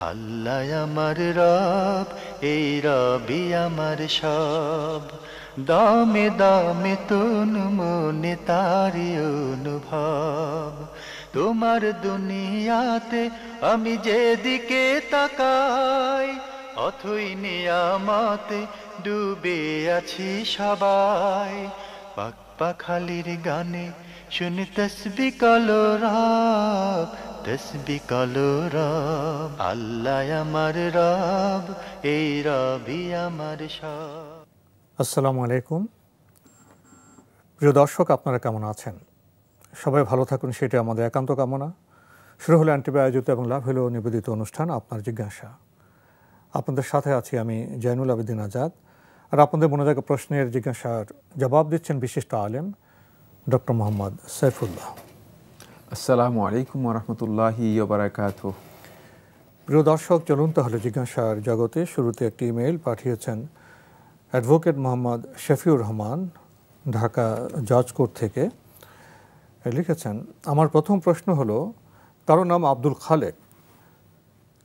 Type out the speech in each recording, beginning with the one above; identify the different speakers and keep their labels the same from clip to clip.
Speaker 1: আল্লাহ আমার রব, এই রবি আমার সব। দামে দামে তুন মনে তারি অনুভব। তোমার দুনিয়াতে আমি যেদিকে তাকাই, অথই নিয়ামতে ডুবে আছি সবাই। পাক পাখালির গানে শুনি তসবি কলো রব, তসবি কলো রব। আল্লাহ আমার রব, এই রবি আমার সব।
Speaker 2: আসসালামু আলাইকুম। প্রিয় দর্শক, আপনারা কেমন আছেন? সবাই ভালো থাকুন, সেটা আমাদের একান্ত কামনা। শুরু হলো অ্যান্টিবা আয়োজিত এবং লাভ হলো নিবেদিত অনুষ্ঠান আপনার জিজ্ঞাসা। আপনাদের সাথে আছি আমি জয়নুল আবেদিন আজাদ। আর আপনাদের মনে থাকা প্রশ্নের জিজ্ঞাসার জবাব দিচ্ছেন বিশিষ্ট আলেম ডক্টর মোহাম্মদ সাইফুল্লাহ।
Speaker 3: আসসালামু আলাইকুম ওরহমতুল্লাহি ওয়া বারাকাতুহু।
Speaker 2: প্রিয় দর্শক, চলুন তাহলে জিজ্ঞাসার জগতে। শুরুতে একটি ইমেইল পাঠিয়েছেন অ্যাডভোকেট মোহাম্মদ শফিউর রহমান, ঢাকা জজ কোর্ট থেকে। লিখেছেন, আমার প্রথম প্রশ্ন হলো, তার নাম আব্দুল খালেক,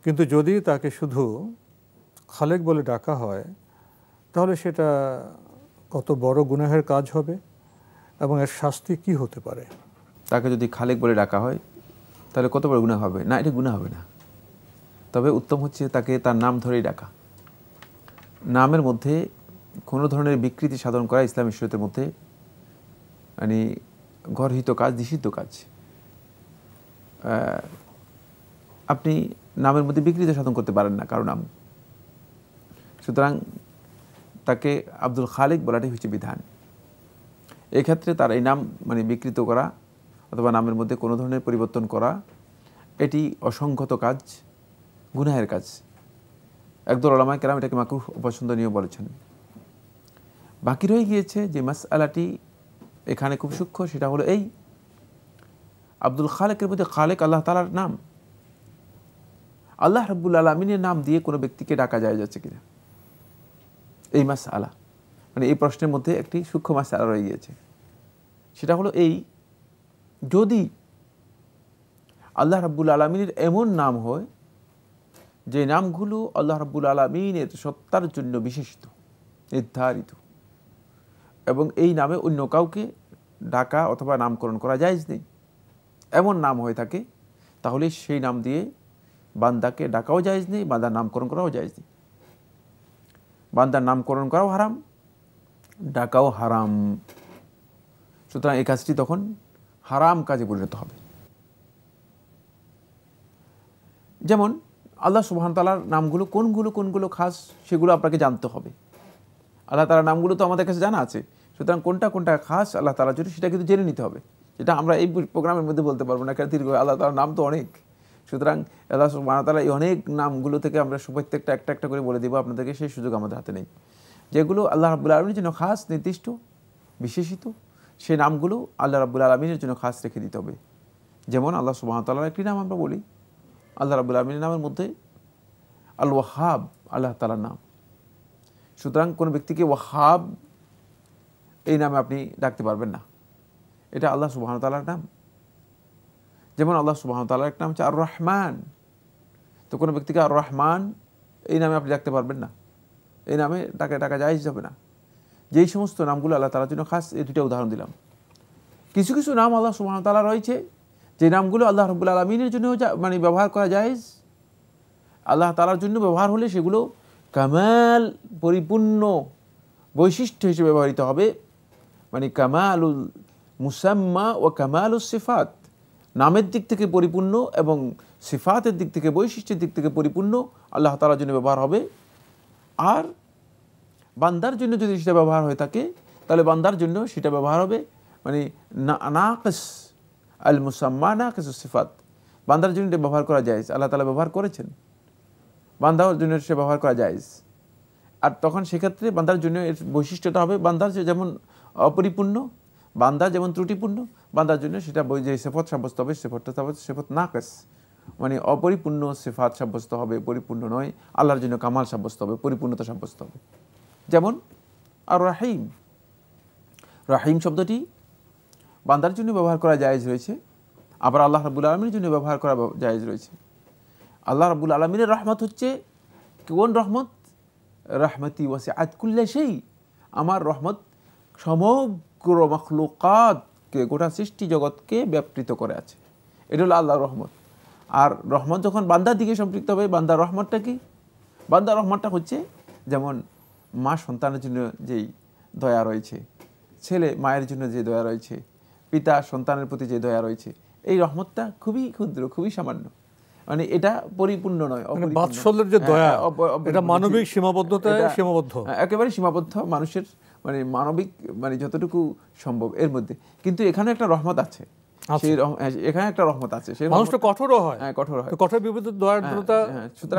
Speaker 2: কিন্তু যদি তাকে শুধু খালেক বলে ডাকা হয় তাহলে সেটা কত বড় গুনাহের কাজ হবে এবং এর শাস্তি কি হতে পারে?
Speaker 3: তাকে যদি খালেক বলে ডাকা হয় তাহলে কত বড় গুনাহ হবে? না, এটা গুনাহ হবে না। তবে উত্তম হচ্ছে তাকে তার নাম ধরেই ডাকা। নামের মধ্যে কোনো ধরনের বিকৃতি সাধন করা ইসলামী শরীয়তের মধ্যে মানে গর্হিত কাজ, নিষিদ্ধ কাজ। আপনি নামের মধ্যে বিকৃতি সাধন করতে পারেন না কারো নাম। সুতরাং তাকে আব্দুল খালেক বলাটাই হচ্ছে বিধান। এক্ষেত্রে তার এই নাম মানে বিকৃত করা অথবা নামের মধ্যে কোনো ধরনের পরিবর্তন করা, এটি অসংগত কাজ, গুনাহের কাজ। একদল উলামায়ে কেরাম এটাকে মাকরুহ অপছন্দনীয় বলেছেন। বাকি রয়ে গিয়েছে যে মাসআলাটি এখানে খুব সূক্ষ্ম, সেটা হলো এই আব্দুল খালেকের মধ্যে খালেক আল্লাহ তাআলার নাম। আল্লাহ রাব্বুল আলামিনের নাম দিয়ে কোনো ব্যক্তিকে ডাকা যায় যাচ্ছে কিনা, এই মাসআলা, মানে এই প্রশ্নের মধ্যে একটি সূক্ষ্ম মাসআলা রয়ে গিয়েছে। সেটা হলো এই, যদি আল্লাহ রাব্বুল আলামিনের এমন নাম হয় যে নামগুলো আল্লাহ রাব্বুল আলামিনের সত্তার জন্য বিশেষিত, নির্ধারিত, এবং এই নামে অন্য কাউকে ডাকা অথবা নামকরণ করা জায়েজ নেই, এমন নাম হয়ে থাকে, তাহলে সেই নাম দিয়ে বান্দাকে ডাকাও জায়েজ নেই, বান্দার নামকরণ করাও জায়েজ নেই। বান্দার নামকরণ করাও হারাম, ডাকাও হারাম। সুতরাং এই কাজটি তখন হারাম কাজে পরিণত হবে। যেমন আল্লাহ সুবহানাহু ওয়া তাআলার নামগুলো কোনগুলো খাস, সেগুলো আপনাকে জানতে হবে। আল্লাহ তাআলার নামগুলো তো আমাদের কাছে জানা আছে, সুতরাং কোনটা খাস আল্লাহ তাআলার জন্য সেটা কিন্তু জেনে নিতে হবে। যেটা আমরা এই প্রোগ্রামের মধ্যে বলতে পারবো না, কারণ আল্লাহ তাআলার নাম তো অনেক। সুতরাং আল্লাহ সুবহানাহু ওয়া তাআলা এই অনেক নামগুলো থেকে আমরা প্রত্যেকটা একটা করে বলে দেবো আপনাদেরকে, সেই সুযোগ আমাদের হাতে নেই। যেগুলো আল্লাহ রাব্বুল আলামিনের জন্য খাস, নির্দিষ্ট, বিশেষিত, সেই নামগুলো আল্লাহ রাব্বুল আলামিনের জন্য খাস রেখে দিতে হবে। যেমন আল্লাহ সুবহানাহু ওয়া তাআলার একটি নাম আমরা বলি, আল্লাহ রাব্বুল আলামিনের নামের মধ্যে আল ওয়াহাব আল্লাহ তাআলার নাম। সুতরাং কোনো ব্যক্তিকে ওয়াহাব এই নামে আপনি ডাকতে পারবেন না, এটা আল্লাহ সুবহানাহু ওয়া তাআলার নাম। যেমন আল্লাহ সুবহানাহু ওয়া তাআলার একটা নাম হচ্ছে আর রহমান, তো কোনো ব্যক্তিকে আর রহমান এই নামে আপনি ডাকতে পারবেন না, এই নামে ডাকা জায়েজ হবে না। যেই সমস্ত নামগুলো আল্লাহ তাআলার জন্য খাস, এই দুটো উদাহরণ দিলাম। কিছু কিছু নাম আল্লাহ সুবহানাহু ওয়া তাআলা রয়েছে যে নামগুলো আল্লাহ রাব্বুল আলামিনের জন্য মানে ব্যবহার করা জায়েজ, আল্লাহ তাআলার জন্য ব্যবহার হলে সেগুলো কামাল, পরিপূর্ণ বৈশিষ্ট্য হিসেবে ব্যবহৃত হবে, মানে কামালুল মুসাম্মা ও কামালুস সিফাত, নামের দিক থেকে পরিপূর্ণ এবং সিফাতের দিক থেকে, বৈশিষ্ট্যের দিক থেকে পরিপূর্ণ আল্লাহ তাআলার জন্য ব্যবহার হবে। আর বান্দার জন্য যদি সেটা ব্যবহার হয়ে থাকে, তাহলে বান্দার জন্য সেটা ব্যবহার হবে মানে নাকিস আল মুসাম্মা নাকিসুস সিফাত, বান্দার জন্য এটা ব্যবহার করা জায়েজ, আল্লাহ তাআলা ব্যবহার করেছেন, বান্দার জন্য সে ব্যবহার করা জায়েজ। আর তখন সেক্ষেত্রে বান্দার জন্য এর বৈশিষ্ট্যটা হবে, বান্দার যেমন অপরিপূর্ণ, বান্দা যেমন ত্রুটিপূর্ণ, বান্দার জন্য সেটা যে সিফাত সাব্যস্ত হবে, সিফাত নাকিস, মানে অপরিপূর্ণ সিফাত সাব্যস্ত হবে, পরিপূর্ণ নয়। আল্লাহর জন্য কামাল সাব্যস্ত হবে, পরিপূর্ণতা সাব্যস্ত হবে। যেমন আর রাহিম, রাহিম শব্দটি বান্দার জন্য ব্যবহার করা জায়েজ রয়েছে, আবার আল্লাহ রাব্বুল আলামিনের জন্য ব্যবহার করা জায়েজ রয়েছে। আল্লাহ রাব্বুল আলামিনের রহমত হচ্ছে কোন রহমত? রাহমাতি ওয়াসিআত কুল্লা শাই, আমার রহমত সমগ্র মাখলুকাতকে, গোটা সৃষ্টি জগৎকে ব্যাপৃত করে আছে। এটা হলো আল্লাহর রহমত। আর রহমত যখন বান্দার দিকে সম্পৃক্ত হবে, বান্দার রহমতটা কি? বান্দার রহমতটা হচ্ছে যেমন মা সন্তানের জন্য যেই দয়া রয়েছে, ছেলে মায়ের জন্য যে দয়া রয়েছে, পিতা সন্তানের প্রতি যে দয়া রয়েছে, এই রহমতটা খুবই ক্ষুদ্র, খুবই সামান্য, মানে এটা পরিপূর্ণ নয়,
Speaker 2: বাৎসল্যের যে দয়া, এটা মানবিক সীমাবদ্ধতায় সীমাবদ্ধ,
Speaker 3: একেবারে সীমাবদ্ধ মানুষের, মানে মানবিক, মানে যতটুকু সম্ভব এর মধ্যে। কিন্তু এখানে একটা রহমত আছে, সেই এখানে একটা রহমত আছে, সেই
Speaker 2: মানুষটা কঠোরও হয়,
Speaker 3: কঠোর হয়,
Speaker 2: কঠোর বিপরীতে দয়ার্দ্রতা,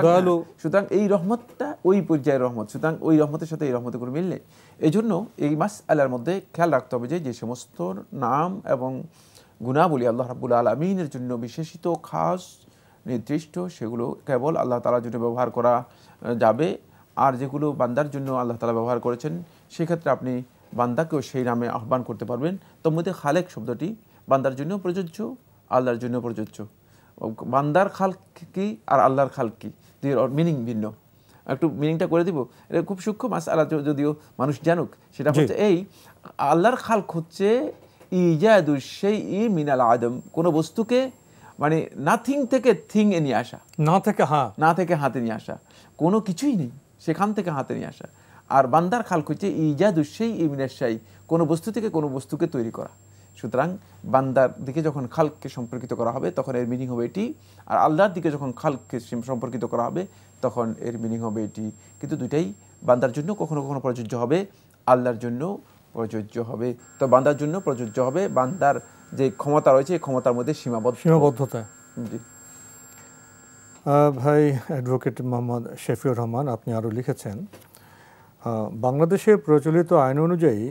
Speaker 2: দয়ালু।
Speaker 3: সুতরাং এই রহমতটা ওই পর্যায়ের রহমত, সুতরাং ওই রহমতের সাথে এই রহমতের কোনো মিল নেই। এই জন্য এই মাসআলার মধ্যে খেয়াল রাখতে হবে যে সমস্ত নাম এবং গুণাবলী আল্লাহ রাব্বুল আলামিনের জন্য বিশেষিত, খাস, নির্দিষ্ট, সেগুলো কেবল আল্লাহ তাআলার জন্য ব্যবহার করা যাবে। আর যেগুলো বান্দার জন্য আল্লাহ তাআলা ব্যবহার করেছেন, সেক্ষেত্রে আপনি বান্দাকেও সেই নামে আহ্বান করতে পারবেন। তোর মধ্যে খালেক শব্দটি বান্দার জন্য প্রযোজ্য, আল্লাহর জন্য প্রযোজ্য। বান্দার খালক কি আর আল্লাহর খালক কি, দুই মিনিং ভিন্ন। একটু মিনিংটা করে দিব, এটা খুব সূক্ষ্ম মাসআলা, যদিও মানুষ জানুক। সেটা হচ্ছে এই, আল্লাহর খালক হচ্ছে ইজাদুশ শাইই মিনাল আদম, কোনো বস্তুকে মানে নাথিং থেকে থিং এ নিয়ে আসা, না থেকে হাতে নিয়ে আসা, কোনো কিছুই নেই সেখান থেকে হাতে নিয়ে আসা। আর বান্দার খালক হচ্ছে ইজাদুশ শাইই মিনাশ শাই, কোনো বস্তু থেকে কোনো বস্তুকে তৈরি করা। সুতরাং বান্দার দিকে যখন খালককে সম্পর্কিত করা হবে তখন এর মিনিং হবে এটি, আর আল্লাহর দিকে যখন খালককে সম্পর্কিত করা হবে তখন এর মিনিং হবে এটি। কিন্তু দুইটাই বান্দার জন্য কখনো কখনো প্রযোজ্য হবে, আল্লাহর জন্য প্রযোজ্য হবে। তো বান্দার জন্য প্রযোজ্য হবে বান্দার যে ক্ষমতা রয়েছে, এই ক্ষমতার মধ্যে সীমাবদ্ধতা। জি
Speaker 2: ভাই অ্যাডভোকেট মোহাম্মদ শফিউর রহমান, আপনি আরও লিখেছেন, বাংলাদেশে প্রচলিত আইন অনুযায়ী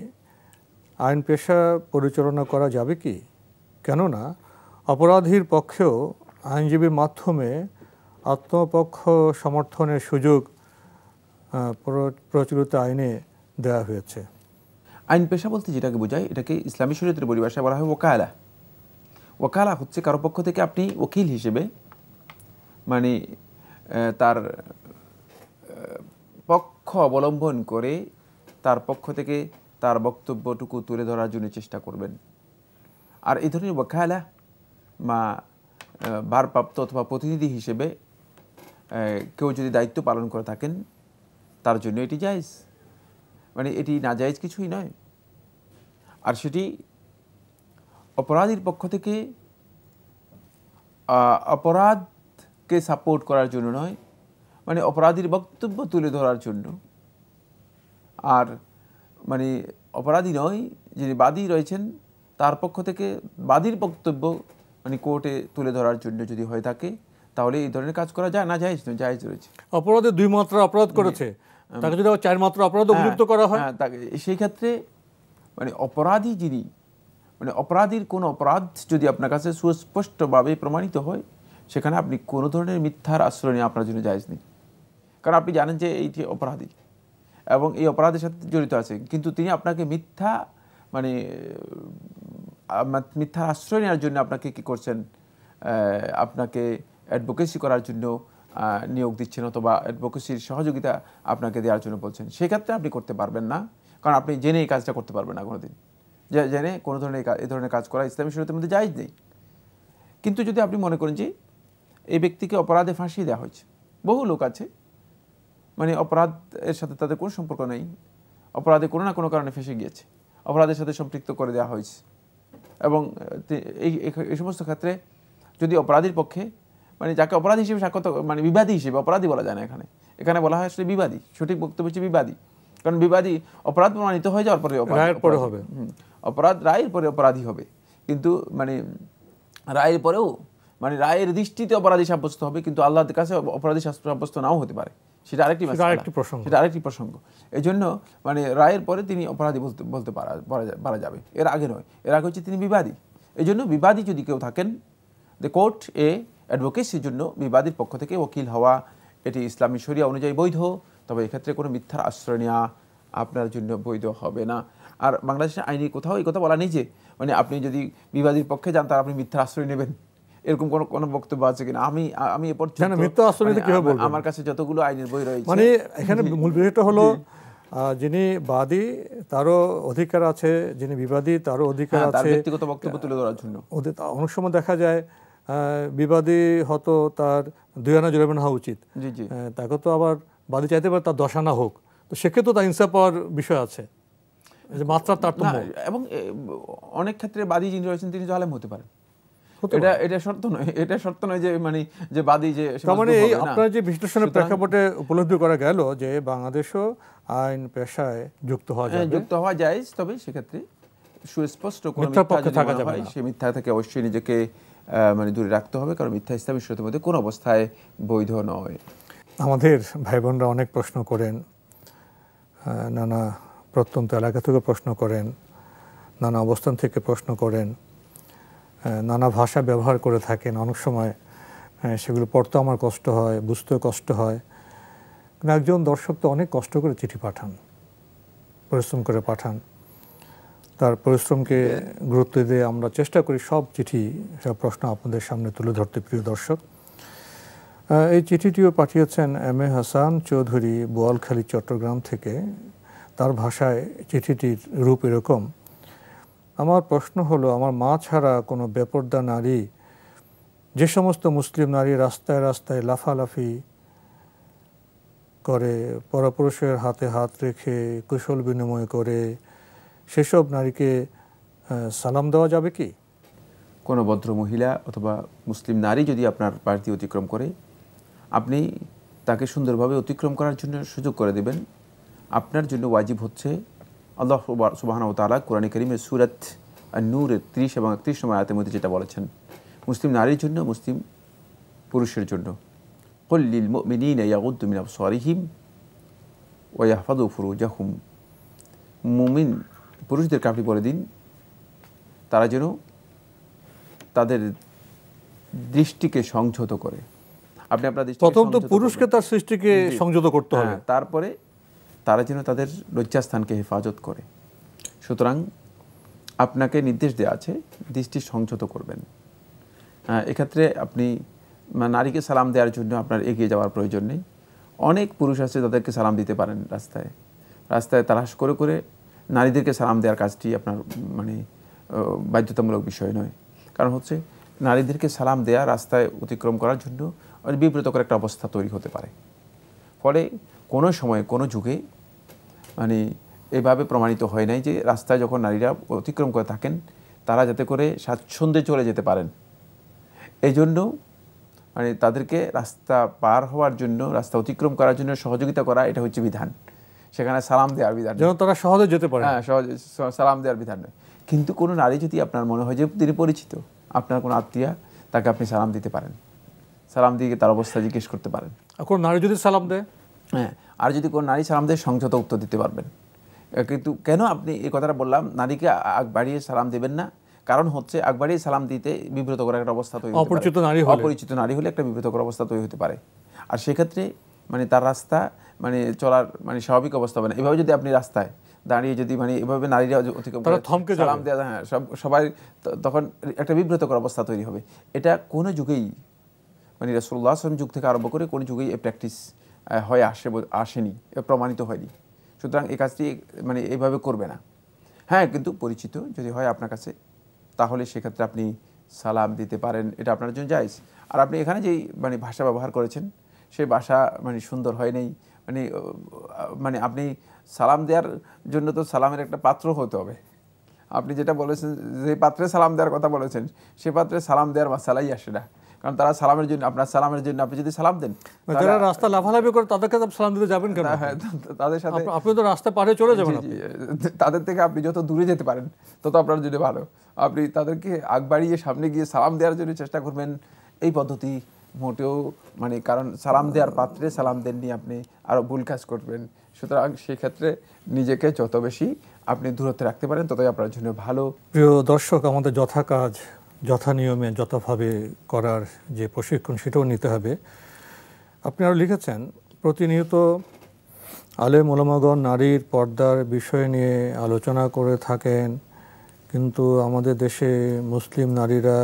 Speaker 2: আইন পেশা পরিচালনা করা যাবে কি? কেননা অপরাধীর পক্ষেও আইনজীবীর মাধ্যমে আত্মপক্ষ সমর্থনের সুযোগ প্রচলিত আইনে দেওয়া হয়েছে।
Speaker 3: আইন পেশা বলতে যেটাকে বোঝায়, এটাকে ইসলামী শরীয়তের পরিভাষায় বলা হয় ওকালা। ওকালা হচ্ছে কারো পক্ষ থেকে আপনি ওকিল হিসেবে, মানে তার পক্ষ অবলম্বন করে তার পক্ষ থেকে তার বক্তব্যটুকু তুলে ধরার জন্য চেষ্টা করবেন। আর এই ধরনের ওয়াকালা বা ভারপ্রাপ্ত অথবা প্রতিনিধি হিসেবে কেউ যদি দায়িত্ব পালন করে থাকেন, তার জন্য এটি জায়েজ, মানে এটি না জায়েজ কিছুই নয়। আর সেটি অপরাধীর পক্ষ থেকে অপরাধকে সাপোর্ট করার জন্য নয়, মানে অপরাধীর বক্তব্য তুলে ধরার জন্য। আর মানে অপরাধী নয়, যিনি বাদী রয়েছেন তার পক্ষ থেকে বাদীর বক্তব্য মানে কোর্টে তুলে ধরার জন্য যদি হয়ে থাকে, তাহলে এই ধরনের কাজ করা যায় না, জায়েজ নয়, জায়েজ রয়েছে।
Speaker 2: অপরাধে 2 মাত্রা অপরাধ করেছে, তাকে যদি 4 মাত্রা অপরাধ অভিযুক্ত করা হয়,
Speaker 3: সেই ক্ষেত্রে মানে অপরাধী যিনি, মানে অপরাধীর কোনো অপরাধ যদি আপনার কাছে সুস্পষ্টভাবে প্রমাণিত হয়, সেখানে আপনি কোনো ধরনের মিথ্যার আশ্রয় নিয়ে আপনার জন্য জায়েজ নেই। কারণ আপনি জানেন যে এইটি অপরাধী এবং এই অপরাধের সাথে জড়িত আছে, কিন্তু তিনি আপনাকে মিথ্যার আশ্রয় নেওয়ার জন্য আপনাকে কি করছেন, আপনাকে অ্যাডভোকেসি করার জন্য নিয়োগ দিচ্ছেন, অথবা অ্যাডভোকেসির সহযোগিতা আপনাকে দেওয়ার জন্য বলছেন। সেক্ষেত্রে আপনি করতে পারবেন না, কারণ আপনি জেনে এই কাজটা করতে পারবেন না কোনোদিন। জেনে কোনো ধরনের এই ধরনের কাজ করা ইসলামী শরীয়তের মধ্যে জায়েজ নেই। কিন্তু যদি আপনি মনে করেন যে এই ব্যক্তিকে অপরাধে ফাঁসিয়ে দেওয়া হয়েছে, বহু লোক আছে মানে অপরাধের সাথে তাদের কোনো সম্পর্ক নেই, অপরাধে কোনো না কোনো কারণে ফেঁসে গিয়েছে, অপরাধের সাথে সম্পৃক্ত করে দেওয়া হয়েছে, এবং এই সমস্ত ক্ষেত্রে যদি অপরাধীর পক্ষে, মানে যাকে অপরাধী হিসেবে সাক্ষ্য, মানে বিবাদী হিসেবে, অপরাধী বলা যায় না এখানে বলা হয় আসলে বিবাদী, সঠিক বক্তব্য হচ্ছে বিবাদী। কারণ বিবাদী অপরাধ প্রমাণিত হয়ে যাওয়ার পরে অপরাধ রায়ের পরে অপরাধী হবে, কিন্তু মানে রায়ের পরেও মানে রায়ের দৃষ্টিতে অপরাধী সাব্যস্ত হবে, কিন্তু আল্লাহর কাছে অপরাধী সাব্যস্ত নাও হতে পারে, সেটা আরেকটি প্রসঙ্গ। এই জন্য মানে রায়ের পরে তিনি অপরাধী বলতে পারা যাবে, এর আগে নয়। এর আগে হচ্ছে তিনি বিবাদী। এই জন্য বিবাদী যদি কেউ থাকেন, দ্য কোর্ট অ্যাডভোকেসির জন্য বিবাদীর পক্ষ থেকে ওকিল হওয়া এটি ইসলামী শরিয়া অনুযায়ী বৈধ, তবে এক্ষেত্রে কোনো মিথ্যার আশ্রয় নেওয়া আপনার জন্য বৈধ হবে না। আর বাংলাদেশের আইনে কোথাও এই কথা বলা নেই যে মানে আপনি যদি বিবাদীর পক্ষে যান তার আপনি মিথ্যার আশ্রয় নেবেন, এরকম কোন বক্তব্য আছে কিনা? আমি এ পর্যন্ত
Speaker 2: মিথ্যা আশ্রয় কিভাবে বলবেন?
Speaker 3: আমার কাছে যতগুলো আইনের বই রয়েছে,
Speaker 2: মানে এখানে মূল বিষয়টা হলো যিনি বাদী তারও অধিকার আছে, যিনি বিবাদী তারও অধিকার
Speaker 3: তার
Speaker 2: আছে
Speaker 3: ব্যক্তিগত বক্তব্য তুলে ধরার জন্য।
Speaker 2: অনেক সময় দেখা যায় বিবাদী হয়তো তার 2 আনা জরিমানা হওয়া উচিত,
Speaker 3: জি জি,
Speaker 2: তাকে তো আবার বাদী চাইতে পারে তার 10 আনা হোক, তো সেক্ষেত্রে তার ইনসাফ পাওয়ার বিষয় আছে, যে মাত্রার তারতম্য।
Speaker 3: এবং অনেক ক্ষেত্রে বাদী যিনি রয়েছেন তিনি জালেম হতে পারেন। এটা শর্ত নয়, এটা শর্ত নয় যে মানে যে বাদী যে
Speaker 2: মানে এই আপনার যে বিশ্লেষণের প্রেক্ষাপটে উপলব্ধি করা গেল যে বাংলাদেশও আইন পেশায় যুক্ত হওয়া যায়,
Speaker 3: তবে সেক্ষেত্রে সুস্পষ্ট কোনো
Speaker 2: মিথ্যার পক্ষে থাকা যাবে না।
Speaker 3: সে মিথ্যা থেকে অবশ্যই নিজেকে মানে দূরে রাখতে হবে, কারণ মিথ্যা ইসলামী শরীয়তের মধ্যে কোনো অবস্থায় বৈধ নয়।
Speaker 2: আমাদের ভাই বোনরা অনেক প্রশ্ন করেন, নানা প্রত্যন্ত এলাকা থেকে প্রশ্ন করেন, নানা অবস্থান থেকে প্রশ্ন করেন, নানা ভাষা ব্যবহার করে থাকেন। অনেক সময় সেগুলো পড়তে আমার কষ্ট হয়, বুঝতেও কষ্ট হয়। কিন্তু একজন দর্শক তো অনেক কষ্ট করে চিঠি পাঠান, পরিশ্রম করে পাঠান। তার পরিশ্রমকে গুরুত্ব দিয়ে আমরা চেষ্টা করি সব চিঠি, সব প্রশ্ন আপনাদের সামনে তুলে ধরতে। প্রিয় দর্শক, এই চিঠিটিও পাঠিয়েছেন এম এ হাসান চৌধুরী, বোয়ালখালী, চট্টগ্রাম থেকে। তার ভাষায় চিঠিটির রূপ এরকম: আমার প্রশ্ন হলো, আমার মা ছাড়া কোনো বেপরদা নারী, যে সমস্ত মুসলিম নারী রাস্তায় রাস্তায় লাফালাফি করে, পরপুরুষের হাতে হাত রেখে কুশল বিনিময় করে, সেসব নারীকে সালাম দেওয়া যাবে কি?
Speaker 3: কোনো ভদ্র মহিলা অথবা মুসলিম নারী যদি আপনার পাশ দিয়ে অতিক্রম করে, আপনি তাকে সুন্দরভাবে অতিক্রম করার জন্য সুযোগ করে দেবেন। আপনার জন্য ওয়াজিব হচ্ছে, আল্লাহ সুবহানাহু ওয়া তাআলা কোরআন কারীমের সূরাত আন-নূরের 30 এবং 31 নম্বর আয়াতের মধ্যে যেটা বলেছেন, মুসলিম নারীর জন্য, মুসলিম পুরুষের জন্য, কুল লিল মুমিনিনা ইয়াগুদ্দু মিন আবসারিহিম ওয়া ইয়াহফাযু ফুরুজাহুম। মুমিন পুরুষদেরকে আপনি বলে দিন তারা যেন তাদের দৃষ্টিকে সংযত করে। আপনি আপনার দৃষ্টিকে
Speaker 2: প্রথম তো পুরুষকে তার সৃষ্টিকে সংযত করতে হবে,
Speaker 3: তারপরে তারা যেন তাদের লজ্জাস্থানকে হেফাজত করে। সুতরাং আপনাকে নির্দেশ দেওয়া আছে দৃষ্টি সংযত করবেন। এক্ষেত্রে আপনি নারীকে সালাম দেওয়ার জন্য আপনার এগিয়ে যাওয়ার প্রয়োজন নেই। অনেক পুরুষ আছে তাদেরকে সালাম দিতে পারেন রাস্তায় রাস্তায় তালাশ করে করে। নারীদেরকে সালাম দেওয়ার কাজটি আপনার মানে বাধ্যতামূলক বিষয় নয়। কারণ হচ্ছে নারীদেরকে সালাম দেয়া রাস্তায় অতিক্রম করার জন্য বিব্রতকর একটা অবস্থা তৈরি হতে পারে। ফলে কোনো সময় কোনো যুগে মানে এভাবে প্রমাণিত হয় নাই যে রাস্তায় যখন নারীরা অতিক্রম করে থাকেন তারা যাতে করে স্বাচ্ছন্দ্যে চলে যেতে পারেন। এই জন্য মানে তাদেরকে রাস্তা পার হওয়ার জন্য, রাস্তা অতিক্রম করার জন্য সহযোগিতা করা, এটা হচ্ছে বিধান। সেখানে সালাম দেওয়ার বিধান,
Speaker 2: যেন তারা সহজে যেতে পারে।
Speaker 3: হ্যাঁ, সহজে সালাম দেওয়ার বিধান নয়। কিন্তু কোনো নারী যদি আপনার মনে হয় যে তিনি পরিচিত, আপনার কোনো আত্মীয়া, তাকে আপনি সালাম দিতে পারেন। সালাম দিয়ে তার অবস্থা জিজ্ঞেস করতে পারেন।
Speaker 2: কোন নারী যদি সালাম দেয়,
Speaker 3: হ্যাঁ, আর যদি কোনো নারী সালাম দেয় সংযত উত্তর দিতে পারবেন। কিন্তু কেন আপনি এই কথাটা বললাম, নারীকে আগ বাড়িয়ে সালাম দেবেন না? কারণ হচ্ছে আগ বাড়িয়ে সালাম দিতে বিব্রতকর একটা অবস্থা তৈরি হতে পারে। অপরিচিত নারী হলে একটা বিব্রতকর অবস্থা তৈরি হতে পারে। আর সেক্ষেত্রে মানে তার রাস্তা মানে চলার মানে স্বাভাবিক অবস্থা হবে না। এভাবে যদি আপনি রাস্তায় দাঁড়িয়ে যদি মানে এভাবে নারীরা অতিক্রম করে সালাম দেওয়া, হ্যাঁ, সবাই তখন একটা বিব্রতকর অবস্থা তৈরি হবে। এটা কোনো যুগেই মানে রাসূলুল্লাহ সাল্লাল্লাহু আলাইহি ওয়াসাল্লাম যুগ থেকে আরম্ভ করে কোনো যুগেই এই প্র্যাকটিস হয়ে আসেনি, প্রমাণিত হয়নি। সুতরাং এই কাজটি মানে এইভাবে করবে না। হ্যাঁ, কিন্তু পরিচিত যদি হয় আপনার কাছে, তাহলে সেক্ষেত্রে আপনি সালাম দিতে পারেন, এটা আপনার জন্য জায়েজ। আর আপনি এখানে যেই মানে ভাষা ব্যবহার করেছেন সেই ভাষা মানে সুন্দর হয় নাই। মানে আপনি সালাম দেওয়ার জন্য তো সালামের একটা পাত্র হতে হবে। আপনি যেটা বলেছেন, যে পাত্রে সালাম দেওয়ার কথা বলেছেন, সে পাত্রে সালাম দেওয়ার মাসালাই আসে না। কারণ তারা সালামের জন্য, আপনার সালামের জন্য আপনি যদি সালাম দেন,
Speaker 2: যারা রাস্তা লাফালাফি করে তাদেরকে সালাম দিতে যাবেন কেন?
Speaker 3: হ্যাঁ, তাদের সাথে
Speaker 2: আপনি তো রাস্তা পারে চলে যাবেন।
Speaker 3: তাদের থেকে আপনি যত দূরে যেতে পারেন তত আপনার জন্য ভালো। আপনি তাদেরকে আগ বাড়িয়ে সামনে গিয়ে সালাম দেওয়ার জন্য চেষ্টা করবেন, এই পদ্ধতি মোটেও মানে, কারণ সালাম দেওয়ার পাত্রে সালাম দেননি, আপনি আরও ভুল কাজ করবেন। সুতরাং সেক্ষেত্রে নিজেকে যত বেশি আপনি দূরত্বে রাখতে পারেন ততই আপনার জন্য ভালো।
Speaker 2: প্রিয় দর্শক, আমাদের যথা কাজ যথা নিয়মে যথাভাবে করার যে প্রশিক্ষণ, সেটাও নিতে হবে। আপনি আরও লিখেছেন, প্রতিনিয়ত আলেম ওলামাগণ নারীর পর্দার বিষয় নিয়ে আলোচনা করে থাকেন, কিন্তু আমাদের দেশে মুসলিম নারীরা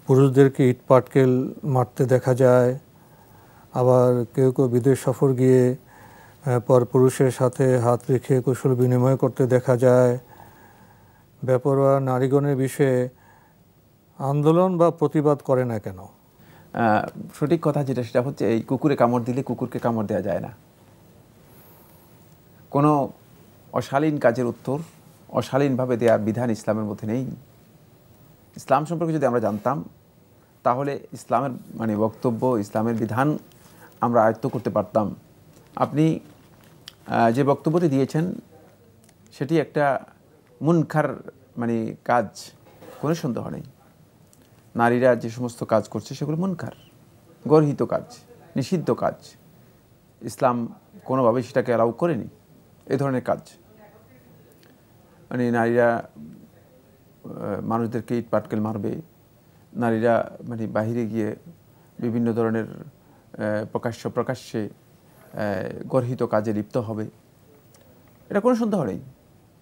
Speaker 2: পুরুষদেরকে ইট পাটকেল মারতে দেখা যায়, আবার কেউ কেউ বিদেশ সফর গিয়ে পর পুরুষের সাথে হাত রেখে কুশল বিনিময় করতে দেখা যায়। বেপরোয়া নারীগণের বিষয়ে আন্দোলন বা প্রতিবাদ করে না কেন?
Speaker 3: সঠিক কথা যেটা সেটা হচ্ছে, এই কুকুরে কামড় দিলে কুকুরকে কামড় দেওয়া যায় না। কোনো অশালীন কাজের উত্তর অশালীনভাবে দেওয়ার বিধান ইসলামের মধ্যে নেই। ইসলাম সম্পর্কে যদি আমরা জানতাম তাহলে ইসলামের বক্তব্য, ইসলামের বিধান আমরা আয়ত্ত করতে পারতাম। আপনি যে বক্তব্যটি দিয়েছেন সেটি একটা মুনকার কাজ, কোনো সন্দেহ নেই। নারীরা যে সমস্ত কাজ করছে সেগুলো মুনকার, গর্হিত কাজ, নিষিদ্ধ কাজ। ইসলাম কোনোভাবেই সেটাকে অ্যালাউ করেনি, এই ধরনের কাজ। নারীরা মানুষদেরকে ইট পাটকেল মারবে, নারীরা বাহিরে গিয়ে বিভিন্ন ধরনের প্রকাশ্যে গর্হিত কাজে লিপ্ত হবে, এটা কোনো সন্দেহ নেই।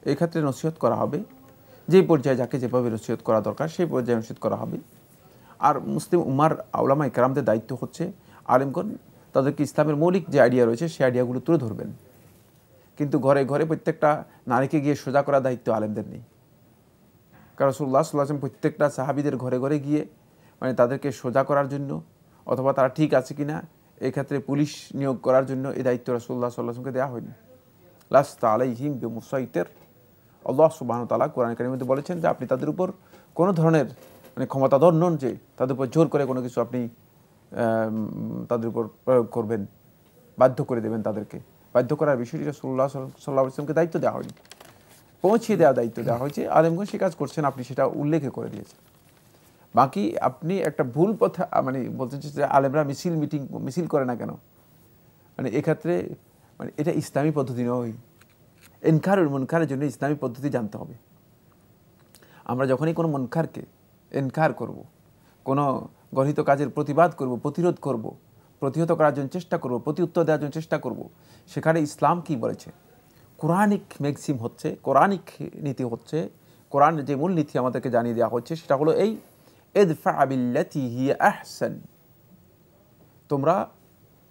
Speaker 3: এই ক্ষেত্রে নসিহত করা হবে, যেই পর্যায়ে যাকে যেভাবে নসিহত করা দরকার সেই পর্যায়ে নসিহত করা হবে। আর মুসলিম উম্মার আউলামা ইকরামদের দায়িত্ব হচ্ছে আলেমগণ তাদেরকে ইসলামের মৌলিক যে আইডিয়া রয়েছে সেই আইডিয়াগুলো তুলে ধরবেন। কিন্তু ঘরে ঘরে প্রত্যেকটা নারীকে গিয়ে সোজা করার দায়িত্ব আলেমদের নেই। কারণ রাসূলুল্লাহ সাল্লাল্লাহু আলাইহি ওয়াসাল্লাম প্রত্যেকটা সাহাবীদের ঘরে ঘরে গিয়ে তাদেরকে সোজা করার জন্য অথবা তারা ঠিক আছে কিনা এই ক্ষেত্রে পুলিশ নিয়োগ করার জন্য এই দায়িত্ব রাসূলুল্লাহ সাল্লাল্লাহু আলাইহি ওয়াসাল্লামকে দেওয়া হয়নি। লাস্তা আলাইহিম বিমুসাইতির, আল্লাহ সুবহানাহু ওয়া তাআলা কোরআন কারীমের মধ্যে বলেছেন যে আপনি তাদের উপর কোনো ধরনের ক্ষমতাধর নন যে তাদের উপর জোর করে কোনো কিছু আপনি তাদের উপর প্রয়োগ করবেন, বাধ্য করে দেবেন। তাদেরকে বাধ্য করার বিষয়টি রাসূলুল্লাহ সাল্লাল্লাহু আলাইহি ওয়াসাল্লামকে দায়িত্ব দেওয়া হয়নি, পৌঁছিয়ে দেওয়ার দায়িত্ব দেওয়া হয়েছে। আলেমগণ সে কাজ করছেন, আপনি সেটা উল্লেখ করে দিয়েছেন। বাকি আপনি একটা ভুল কথা বলতে চাইছেন যে আলেমরা মিছিল করে না কেন, এক্ষেত্রে এটা ইসলামী পদ্ধতি নয়। ইনকারুল মুনকারের জন্য ইসলামী পদ্ধতি জানতে হবে। আমরা যখনই কোনো মুনকারকে ইনকার করব, কোনো গর্হিত কাজের প্রতিবাদ করব, প্রতিরোধ করব, প্রতিহত করার জন্য চেষ্টা করব, প্রতি উত্তর দেওয়ার জন্য চেষ্টা করব, সেখানে ইসলাম কি বলেছে? কোরআনিক ম্যাক্সিম হচ্ছে, কোরআনিক নীতি হচ্ছে, কোরআন যে মূল নীতি আমাদেরকে জানিয়ে দেওয়া হচ্ছে সেটা হলো এই ইদফা বিল্লাতি হিয়া আহসান। তোমরা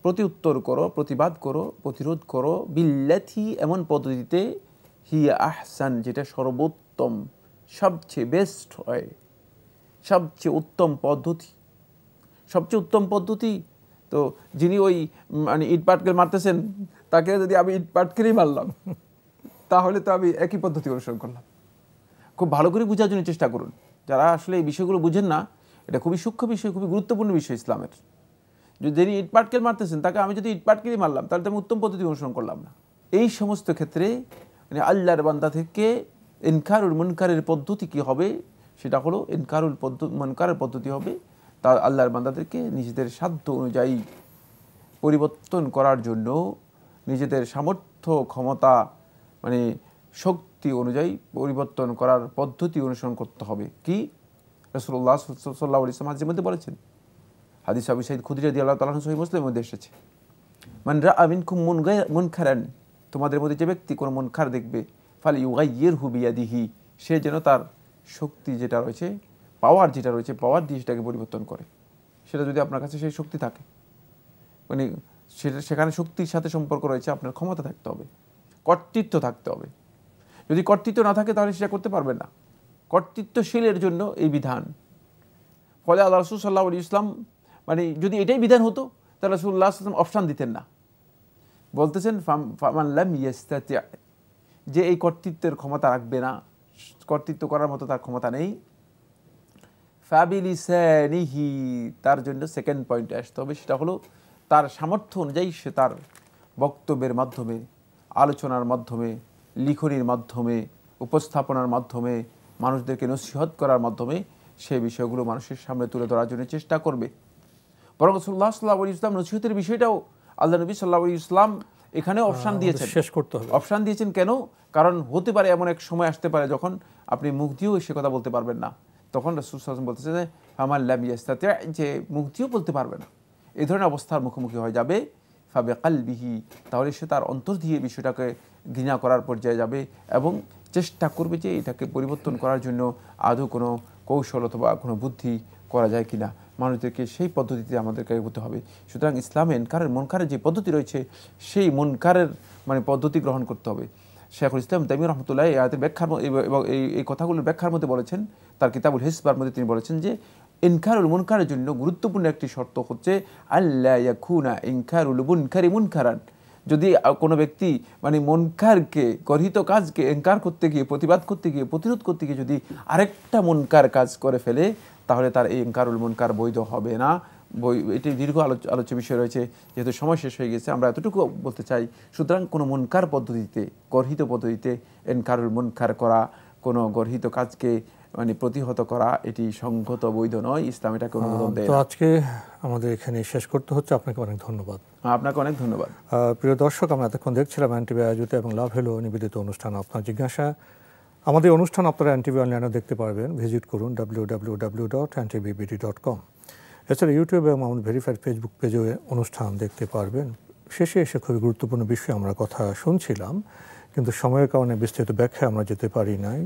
Speaker 3: প্রতি উত্তর করো, প্রতিবাদ করো, প্রতিরোধ করো বিল্লাতি, এমন পদ্ধতিতে, হিয়া আহসান, যেটা সর্বোত্তম, সবচেয়ে বেস্ট হয়, সবচেয়ে উত্তম পদ্ধতি। সবচেয়ে উত্তম পদ্ধতি তো যিনি ওই ইট পাটকেল মারতেছেন তাকে যদি আমি ইট পাটকেলই মারলাম তাহলে তো আমি একই পদ্ধতি অনুসরণ করলাম। খুব ভালো করে বোঝার জন্য চেষ্টা করুন। যারা আসলে এই বিষয়গুলো বুঝেন না, এটা খুবই সূক্ষ্ম বিষয়, খুবই গুরুত্বপূর্ণ বিষয় ইসলামের। যিনি ইট পাটকেল মারতেছেন তাকে আমি যদি ইট পাটকেলই মারলাম তাহলে তো আমি উত্তম পদ্ধতি অনুসরণ করলাম না। এই সমস্ত ক্ষেত্রে আল্লাহর বান্দা থেকে ইনকারুল মুনকারের পদ্ধতি কি হবে? সেটা হলো ইনকারুল মুনকারের পদ্ধতি হবে তার আল্লাহর বান্দাদেরকে নিজেদের সাধ্য অনুযায়ী পরিবর্তন করার জন্য, নিজেদের সামর্থ্য ক্ষমতা শক্তি অনুযায়ী পরিবর্তন করার পদ্ধতি অনুসরণ করতে হবে। কি রাসূলুল্লাহ সাল্লাল্লাহু আলাইহি ওয়াসাল্লাম হাদিসের মধ্যে বলেছেন, হাদিস আবু সাঈদ খুদরি রাদিয়াল্লাহু তাআলা আনহু সহিহ মুসলিমের মধ্যে এসেছে, মান রাআ মিনকুম মুনকারান, তোমাদের মধ্যে যে ব্যক্তি কোনো মুনকার দেখবে, ফালইউগাইয়িরহু বিয়াদিহি, সে যেন তার শক্তি যেটা রয়েছে, পাওয়ার যেটা রয়েছে, পাওয়ার দিয়ে সেটাকে পরিবর্তন করে। সেটা যদি আপনার কাছে সেই শক্তি থাকে, সেখানে শক্তির সাথে সম্পর্ক রয়েছে, আপনার ক্ষমতা থাকতে হবে, কর্তৃত্ব থাকতে হবে। যদি কর্তৃত্ব না থাকে তাহলে সেটা করতে পারবেন না। কর্তৃত্বশীলের জন্য এই বিধান। ফলে আল্লাহ রাসূল সাল্লাল্লাহু আলাইহি ওয়াসাল্লাম যদি এটাই বিধান হতো তাহলে রাসূলুল্লাহ সাল্লাল্লাহু আলাইহি ওয়াসাল্লাম অপশন দিতেন না। বলতেছেন ফামান লাম ইয়াস্তাতি, যে এই কর্তৃত্বের ক্ষমতা রাখবে না, কর্তৃত্ব করার মতো তার ক্ষমতা নেই, ফাবিলিসানিহি, তার জন্য সেকেন্ড পয়েন্টে আসতে হবে। সেটা হলো তার সামর্থ্য অনুযায়ী সে তার বক্তব্যের মাধ্যমে, আলোচনার মাধ্যমে, লিখনির মাধ্যমে, উপস্থাপনার মাধ্যমে, মানুষদেরকে নসিহত করার মাধ্যমে সেই বিষয়গুলো মানুষের সামনে তুলে ধরার জন্য চেষ্টা করবে। বরং রাসূলুল্লাহ সাল্লাল্লাহু আলাইহি ওয়াসাল্লাম নসিহতের বিষয়টাও আল্লাহ নবী সাল্লাল্লাহু আলাইহি ওয়াসাল্লাম এখানে অপশন দিয়েছেন,
Speaker 2: শেষ করতে হবে।
Speaker 3: অপশন দিয়েছেন কেন? কারণ হতে পারে এমন এক সময় আসতে পারে যখন আপনি মুখ দিয়েও সে কথা বলতে পারবেন না। তখন রাসূল সাল্লাল্লাহু আলাইহি ওয়াসাল্লাম বলতেছে যে ফামান লাম ইয়াস্তাতি, যে মুখ দিয়েও বলতে পারবে না, এই ধরনের অবস্থার মুখোমুখি হয়ে যাবে, ফাবিকালবিহি, তাহলে সে তার অন্তর দিয়ে বিষয়টাকে ঘৃণা করার পর্যায়ে যাবে এবং চেষ্টা করবে যে এটাকে পরিবর্তন করার জন্য আদৌ কোনো কৌশল অথবা কোনো বুদ্ধি, করা যায় কিনা, মানুষদেরকে সেই পদ্ধতিতে আমাদেরকে এগোতে হবে। সুতরাং ইসলামে মুনকারের যে পদ্ধতি রয়েছে সেই মুনকারের মানে পদ্ধতি গ্রহণ করতে হবে। শেখুল ইসলাম তাইমি রহমতুল্লাহ এই আয়াতের ব্যাখ্যার এবং এই কথাগুলোর ব্যাখ্যার মধ্যে বলেছেন, তার কিতাবুল হিসবার মধ্যে তিনি বলেছেন যে ইনকারুল মুনকারের জন্য গুরুত্বপূর্ণ একটি শর্ত হচ্ছে আল্লা ইয়াকুনা ইনকারুল মুনকারি মুনকারান। যদি কোনো ব্যক্তি মানে মুনকারকে, গর্হিত কাজকে ইনকার করতে গিয়ে, প্রতিবাদ করতে গিয়ে, প্রতিরোধ করতে গিয়ে যদি আরেকটা মুনকার কাজ করে ফেলে, তাহলে তার এই ইনকারুল মুনকার বৈধ হবে না। এটি দীর্ঘ আলোচ্য বিষয় রয়েছে, যেহেতু সময় শেষ হয়ে গেছে আমরা এতটুকু বলতে চাই। সুতরাং কোনো মুনকার পদ্ধতিতে, গর্হিত পদ্ধতিতে ইনকারুল মুনকার করা, কোনো গর্হিত কাজকে মানে প্রতিহত করা, এটি সংগত, বৈধ নয়। ইসলাম এটাকে অনুমোদন দেয় না।
Speaker 2: তো আজকে আমাদের এখানে শেষ করতে হচ্ছে। আপনাকে অনেক ধন্যবাদ।
Speaker 3: আপনাকে অনেক ধন্যবাদ।
Speaker 2: প্রিয় দর্শক, আমরা এতক্ষণ দেখছিলাম এনটিভি আয়োজিত এবং লাভ হলো নিবেদিত অনুষ্ঠান আপনার জিজ্ঞাসা। আমাদের অনুষ্ঠান আপনারা এনটিভি অনলাইনে দেখতে পারবেন, ভিজিট করুন www.ntvbd.com। এছাড়া ইউটিউব এবং আমাদের ভেরিফাইড ফেসবুক পেজে অনুষ্ঠান দেখতে পারবেন। শেষে এসে খুবই গুরুত্বপূর্ণ বিষয়ে আমরা কথা শুনছিলাম, কিন্তু সময়ের কারণে বিস্তৃত ব্যাখ্যা আমরা যেতে পারি নাই।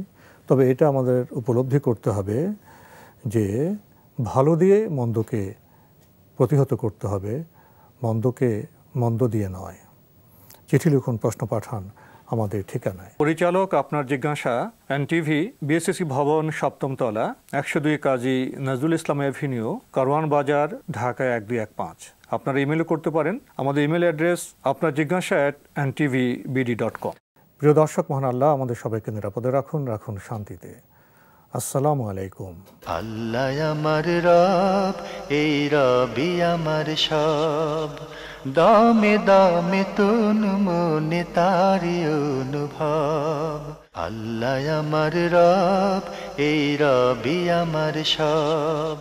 Speaker 2: তবে এটা আমাদের উপলব্ধি করতে হবে যে ভালো দিয়ে মন্দকে প্রতিহত করতে হবে, মন্দকে মন্দ দিয়ে নয়। চিঠি লিখুন, প্রশ্ন পাঠান আমাদের ঠিকানায়। পরিচালক আপনার জিজ্ঞাসা, এনটিভি, বিএসসি ভবন, 7ম তলা, 102 কাজী নজরুল ইসলাম এভিনিউ, কারওয়ান বাজার, ঢাকা 1215। আপনারা ইমেল করতে পারেন। আমাদের ইমেল অ্যাড্রেস আপনার জিজ্ঞাসা @ntvbd.com। প্রিয় দর্শক, মহান আল্লাহ আমাদের সবাইকে নিরাপদে রাখুন, রাখুন শান্তিতে। আসসালামু আলাইকুম।
Speaker 1: আল্লাহ আমার রব, এই রবি আমার সব, দামে দামে তুন মনে তারি অনুভব। আল্লাহ আমার রব, এই রবি আমার সব।